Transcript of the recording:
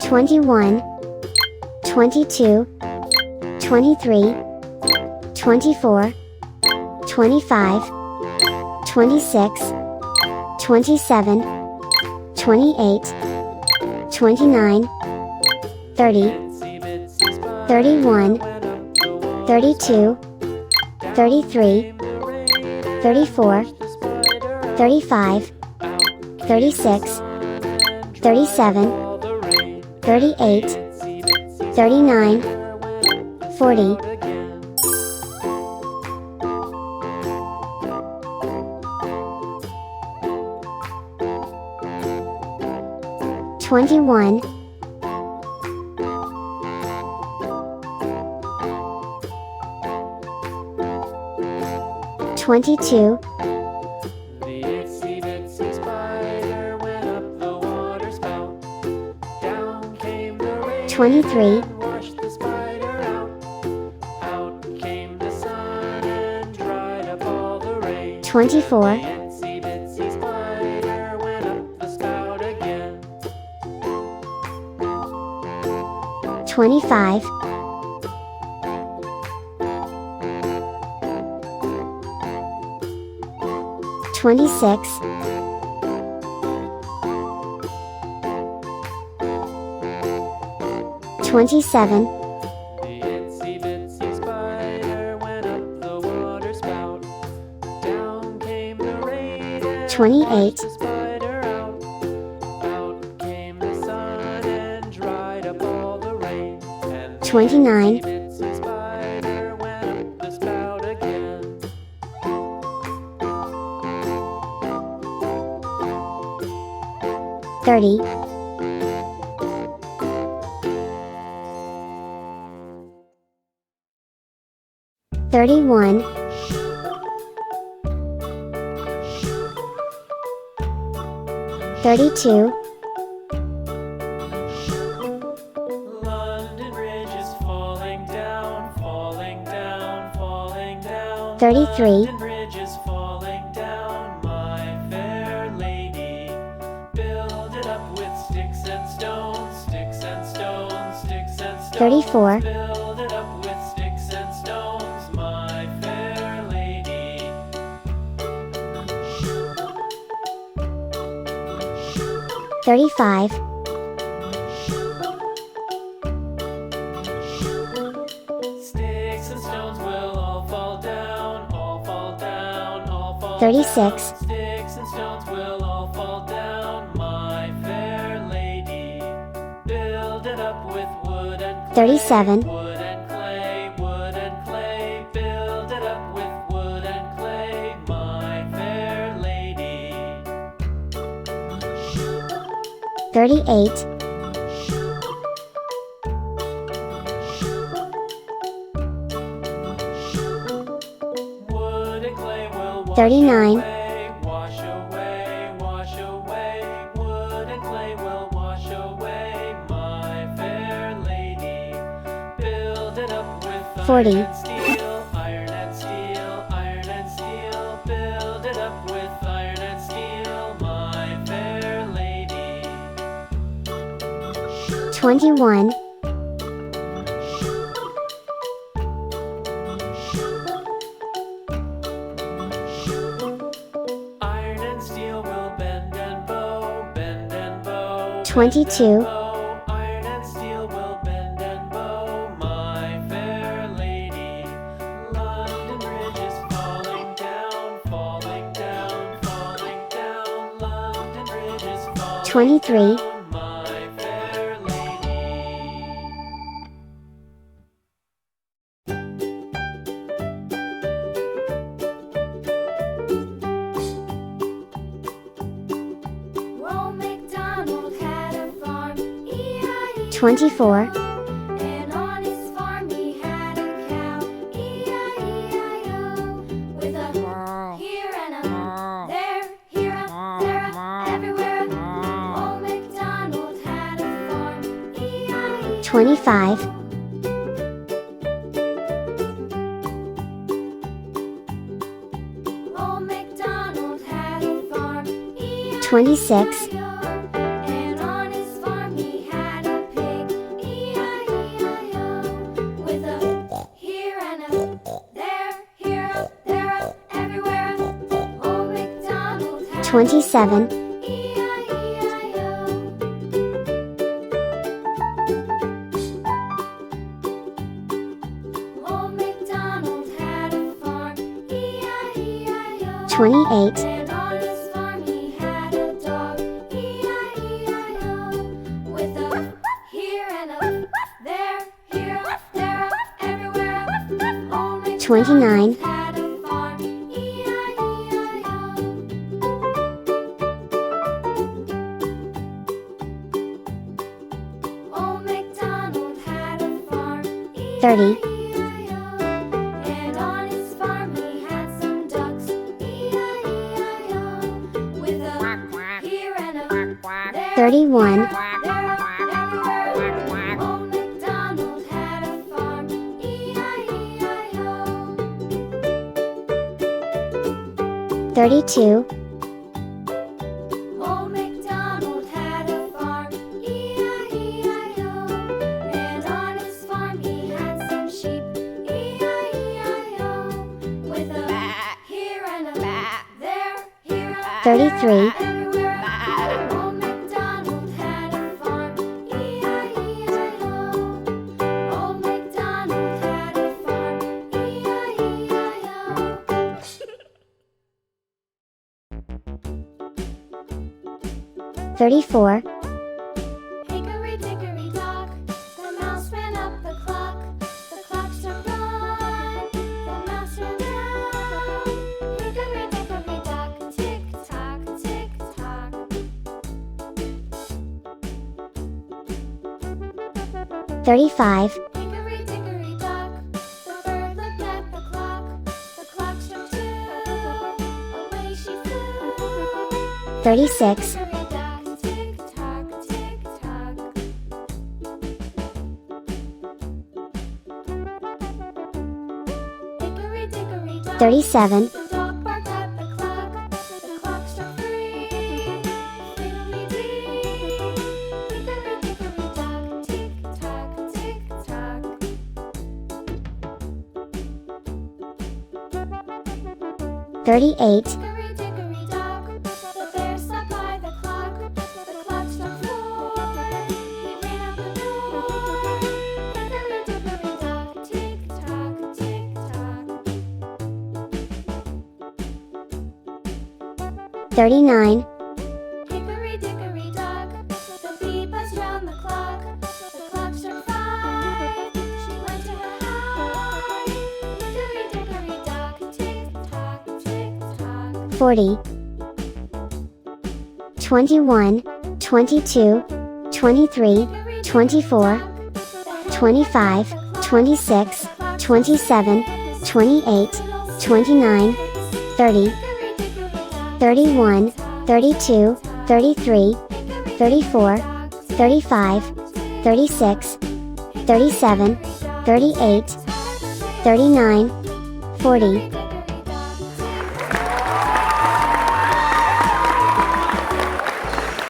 21, 22, 23, 24, 25, 26, 27, 28, 29, 30, 31, 32, 33, 34, 35, 36, 37, 38, 39, 40. 21, 22, The itsy bitsy spider went up the water spout. Down came the rain 23, and washed the spider out. Out came the sun and dried up all the rain. 24, The itsy bitsy spider went up the spout again. 25, 26, 27, The itsy bitsy spider went up the water spout. Down came the rain and 28, washed the spider out. Out came the sun and dried up all the rain. And the 29, itsy bitsy spider went up the spout again. 30, 31, 32, London Bridge is falling down, falling down, falling down. 33, London Bridge is falling down, my fair lady. Build it up with sticks and stones, sticks and stones, sticks and stones. 34, Build it up with sticks and stones, my fair lady. 35, Sticks and stones will all fall down, all fall down, all fall 36, down. Sticks and stones will all fall down, my fair lady. Build it up with wood and clay, 37, wood and clay, wood and clay. Build it up with wood and clay, my fair lady. 38, Wood and clay will wash 39, away, wash away, wash away. Wood and clay will wash away, my fair lady. Build it up with 40, iron and steel, iron and steel, iron and steel. Build it up with iron and steel, my fair lady. 21, Iron and steel will bend and bow, bend and bow. 22, Iron and steel will bend and bow, my fair lady. London Bridge is falling down, falling down, falling down. London Bridge is falling 23, down, my fair lady. Old MacDonald had a farm, E-I-E-I-O. 24, And on his farm he had a cow, E-I-E-I-O. With a here and a there, here a, there a, everywhere a. Old MacDonald had a farm, E-I-E-I-O. 25, Old MacDonald had a farm, E-I-E-I-O. 26, And on his farm he had a pig, 27, E-I-E-I-O. Old MacDonald had a farm, E-I-E-I-O. 28, And on his farm he had a dog, E-I-E-I-O. With a here and a there, here, there, everywhere. Old MacDonald 29, had a farm, E-I-E-I-O. Old MacDonald had a farm, 30, E-I-E-I-O. And on his farm he had some ducks, E-I-E-I-O. With a here and a there, 31, there, everywhere. Old MacDonald had a farm, E-I-E-I-O. 32, Old MacDonald had a farm, E-I-E-I-O. And on his farm he had some sheep, E-I-E-I-O. With a here and a there, here, 33, everywhere. Old MacDonald had a farm, E-I-E-I-O. Old MacDonald had a farm, E-I-E-I-O. 34, Hickory, dickory, dock, the mouse ran up the clock. The clock struck one, the mouse ran down. Hickory, dickory, dock, tick tock, tick tock. 35, Hickory, dickory, dock, the bird looked at the clock. The clock struck two, away she flew. 36, Hickory, dock, tick tock, tick tock. 37, The dog barked at the clock. The clock struck three. Fiddly-dee. Hickory-dickory dock. Tick-tock, tick-tock. 38, Hickory-dickory dock. The bear sat by the clock. The clock struck four. He ran out the door. Hickory-dickory dock. Tick-tock, tick-tock. 39, Hickory dickory dock, the bee buzzed round the clock. The clock struck five. She went to her hive. Hickory dickory dock, tick tock, tick tock. 40, 21, 22, 23, 24, 25, 26, 27, 28, 29, 30, 31, 32, 33, 34, 35, 36, 37, 38, 39, 40,